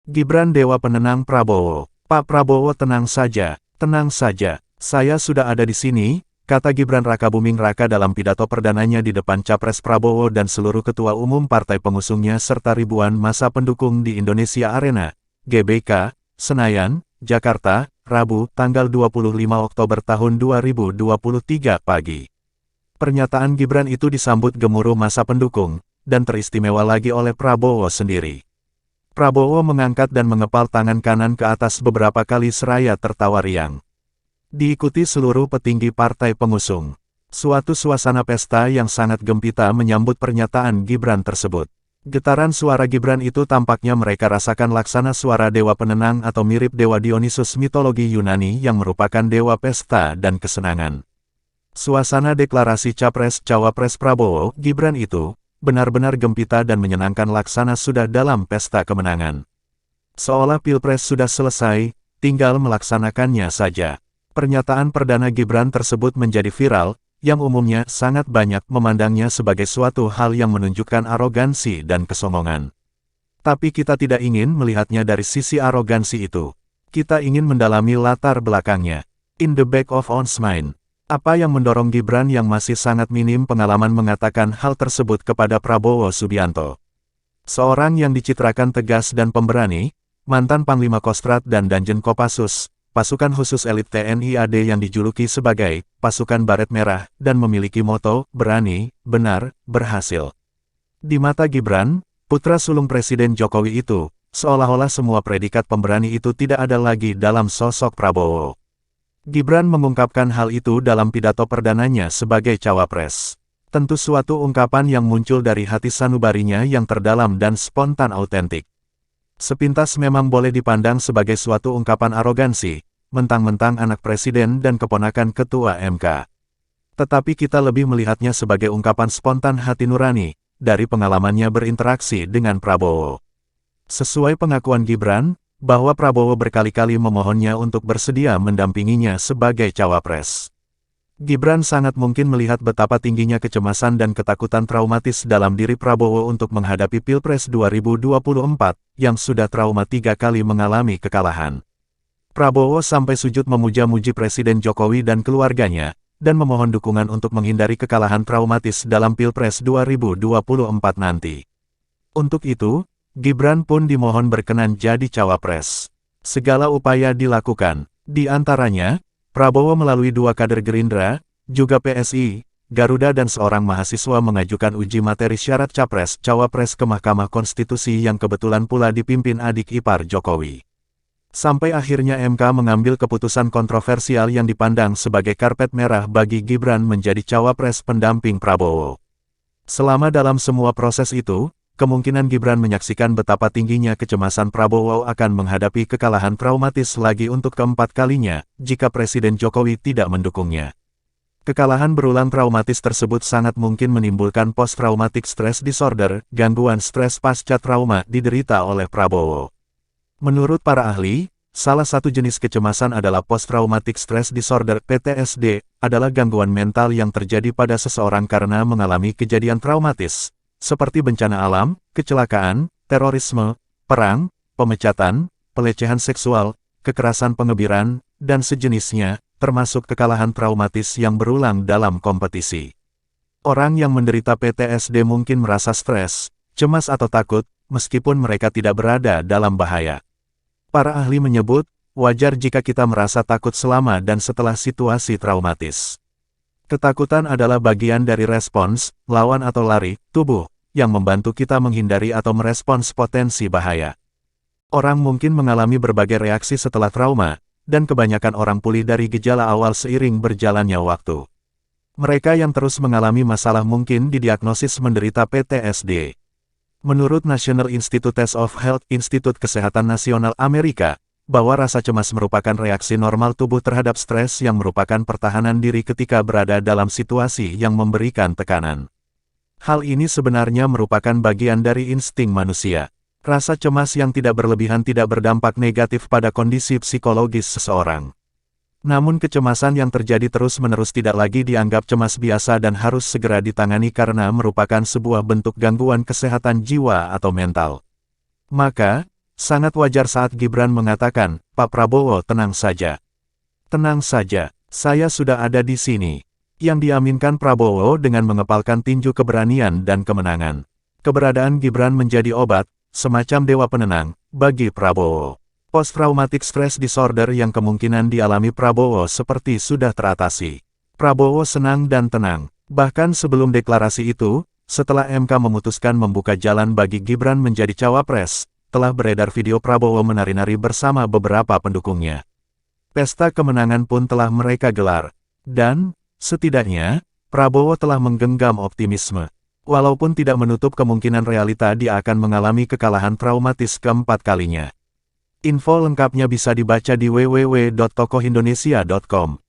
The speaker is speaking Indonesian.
Gibran Dewa Penenang Prabowo. Pak Prabowo tenang saja, saya sudah ada di sini, kata Gibran Rakabuming Raka dalam pidato perdananya di depan Capres Prabowo dan seluruh ketua umum partai pengusungnya serta ribuan massa pendukung di Indonesia Arena, GBK, Senayan, Jakarta, Rabu, tanggal 25 Oktober tahun 2023 pagi. Pernyataan Gibran itu disambut gemuruh massa pendukung, dan teristimewa lagi oleh Prabowo sendiri. Prabowo mengangkat dan mengepal tangan kanan ke atas beberapa kali seraya tertawa riang. Diikuti seluruh petinggi partai pengusung. Suatu suasana pesta yang sangat gembira menyambut pernyataan Gibran tersebut. Getaran suara Gibran itu tampaknya mereka rasakan laksana suara dewa penenang atau mirip dewa Dionysus mitologi Yunani yang merupakan dewa pesta dan kesenangan. Suasana deklarasi Capres-Cawapres Prabowo Gibran itu benar-benar gembira dan menyenangkan laksana sudah dalam pesta kemenangan. Seolah Pilpres sudah selesai, tinggal melaksanakannya saja. Pernyataan perdana Gibran tersebut menjadi viral, yang umumnya sangat banyak memandangnya sebagai suatu hal yang menunjukkan arogansi dan kesombongan. Tapi kita tidak ingin melihatnya dari sisi arogansi itu. Kita ingin mendalami latar belakangnya. In the back of one's mind. Apa yang mendorong Gibran yang masih sangat minim pengalaman mengatakan hal tersebut kepada Prabowo Subianto? Seorang yang dicitrakan tegas dan pemberani, mantan Panglima Kostrad dan Danjen Kopassus, pasukan khusus elit TNI AD yang dijuluki sebagai pasukan baret merah dan memiliki moto, berani, benar, berhasil. Di mata Gibran, putra sulung Presiden Jokowi itu, seolah-olah semua predikat pemberani itu tidak ada lagi dalam sosok Prabowo. Gibran mengungkapkan hal itu dalam pidato perdananya sebagai cawapres. Tentu suatu ungkapan yang muncul dari hati sanubarinya yang terdalam dan spontan autentik. Sepintas memang boleh dipandang sebagai suatu ungkapan arogansi, mentang-mentang anak presiden dan keponakan ketua MK. Tetapi kita lebih melihatnya sebagai ungkapan spontan hati nurani, dari pengalamannya berinteraksi dengan Prabowo. Sesuai pengakuan Gibran, bahwa Prabowo berkali-kali memohonnya untuk bersedia mendampinginya sebagai cawapres. Gibran sangat mungkin melihat betapa tingginya kecemasan dan ketakutan traumatis dalam diri Prabowo untuk menghadapi Pilpres 2024, yang sudah trauma 3 kali mengalami kekalahan. Prabowo sampai sujud memuja-muji Presiden Jokowi dan keluarganya, dan memohon dukungan untuk menghindari kekalahan traumatis dalam Pilpres 2024 nanti. Untuk itu, Gibran pun dimohon berkenan jadi cawapres. Segala upaya dilakukan, di antaranya, Prabowo melalui 2 kader Gerindra, juga PSI, Garuda dan seorang mahasiswa mengajukan uji materi syarat Capres-Cawapres ke Mahkamah Konstitusi yang kebetulan pula dipimpin adik ipar Jokowi. Sampai akhirnya MK mengambil keputusan kontroversial yang dipandang sebagai karpet merah bagi Gibran menjadi cawapres pendamping Prabowo. Selama dalam semua proses itu, kemungkinan Gibran menyaksikan betapa tingginya kecemasan Prabowo akan menghadapi kekalahan traumatis lagi untuk keempat kalinya, jika Presiden Jokowi tidak mendukungnya. Kekalahan berulang traumatis tersebut sangat mungkin menimbulkan post-traumatic stress disorder, gangguan stres pasca trauma diderita oleh Prabowo. Menurut para ahli, salah satu jenis kecemasan adalah post-traumatic stress disorder (PTSD), adalah gangguan mental yang terjadi pada seseorang karena mengalami kejadian traumatis, seperti bencana alam, kecelakaan, terorisme, perang, pemecatan, pelecehan seksual, kekerasan pengebiran, dan sejenisnya, termasuk kekalahan traumatis yang berulang dalam kompetisi. Orang yang menderita PTSD mungkin merasa stres, cemas atau takut, meskipun mereka tidak berada dalam bahaya. Para ahli menyebut, wajar jika kita merasa takut selama dan setelah situasi traumatis. Ketakutan adalah bagian dari respons, lawan atau lari, tubuh, yang membantu kita menghindari atau merespons potensi bahaya. Orang mungkin mengalami berbagai reaksi setelah trauma, dan kebanyakan orang pulih dari gejala awal seiring berjalannya waktu. Mereka yang terus mengalami masalah mungkin didiagnosis menderita PTSD. Menurut National Institutes of Health, Institut Kesehatan Nasional Amerika, bahwa rasa cemas merupakan reaksi normal tubuh terhadap stres yang merupakan pertahanan diri ketika berada dalam situasi yang memberikan tekanan. Hal ini sebenarnya merupakan bagian dari insting manusia. Rasa cemas yang tidak berlebihan tidak berdampak negatif pada kondisi psikologis seseorang. Namun kecemasan yang terjadi terus-menerus tidak lagi dianggap cemas biasa dan harus segera ditangani karena merupakan sebuah bentuk gangguan kesehatan jiwa atau mental. Maka, Sangat wajar saat Gibran mengatakan, Pak Prabowo tenang saja. Tenang saja, saya sudah ada di sini. Yang diaminkan Prabowo dengan mengepalkan tinju keberanian dan kemenangan. Keberadaan Gibran menjadi obat, semacam dewa penenang, bagi Prabowo. Post-traumatic stress disorder yang kemungkinan dialami Prabowo seperti sudah teratasi. Prabowo senang dan tenang. Bahkan sebelum deklarasi itu, setelah MK memutuskan membuka jalan bagi Gibran menjadi cawapres, telah beredar video Prabowo menari-nari bersama beberapa pendukungnya. Pesta kemenangan pun telah mereka gelar. Dan, setidaknya, Prabowo telah menggenggam optimisme. Walaupun tidak menutup kemungkinan realita dia akan mengalami kekalahan traumatis keempat kalinya. Info lengkapnya bisa dibaca di www.tokohindonesia.com.